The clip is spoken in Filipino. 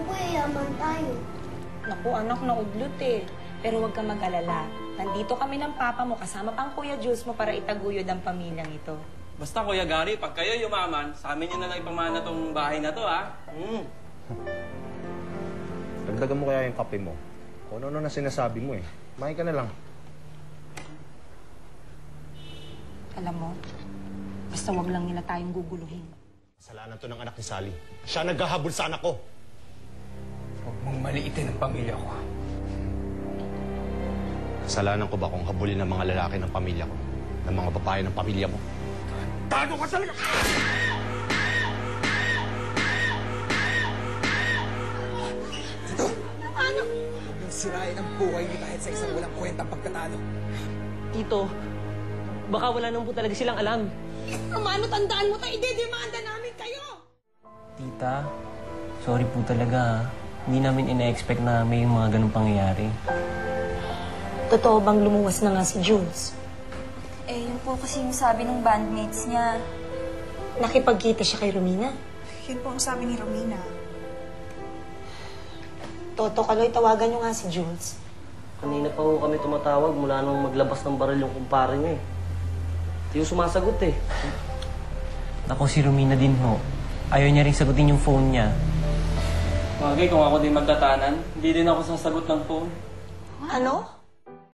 po yayaman tayo. Naku, anak, naudlot eh. Pero huwag ka mag-alala. Nandito kami ng papa mo, kasama pang Kuya Jules mo para itaguyod ang pamilyang ito. Basta Kuya Gary, pag kayo yumaman, sa amin nyo na lang ipamana tong bahay na to, ha? Dagdagan mo kaya yung kape mo. Kung ano na sinasabi mo eh. Mahay ka na lang. Alam mo, basta wag lang nila tayong guguluhin. Kasalanan to ng anak ni Sally. Siya naghahabol sa anak ko. Huwag mong maliitin ang pamilya ko. Kasalanan ko ba kung habulin ng mga lalaki ng pamilya ko? Ng mga babae ng pamilya mo? Tago ka talaga! Ito! Ano? Yung sirain ang buhay niyo dahil sa isang walang kwentang pagkatalo. Tito, baka wala nang po talaga silang alam. Mano, tandaan mo tayo, idedemanda namin kayo! Tita, sorry po talaga ha. Hindi namin ina-expect na may mga ganun pangyayari. Totoo bang lumuwas na nga si Jules? Eh, yun po kasi yung sabi ng bandmates niya. Nakipagkita siya kay Romina? Yun po ang sabi ni Romina. Toto, Kaloy, tawagan niyo nga si Jules. Kanina pa ho kami tumatawag mula nung maglabas ng baril yung kumpare niya eh. Hindi yung sumasagot eh. Ako si Romina din ho. Ayaw niya rin sagutin yung phone niya. Bagay, kung ako din magtatanan, hindi din ako sasagot ng phone. Ano?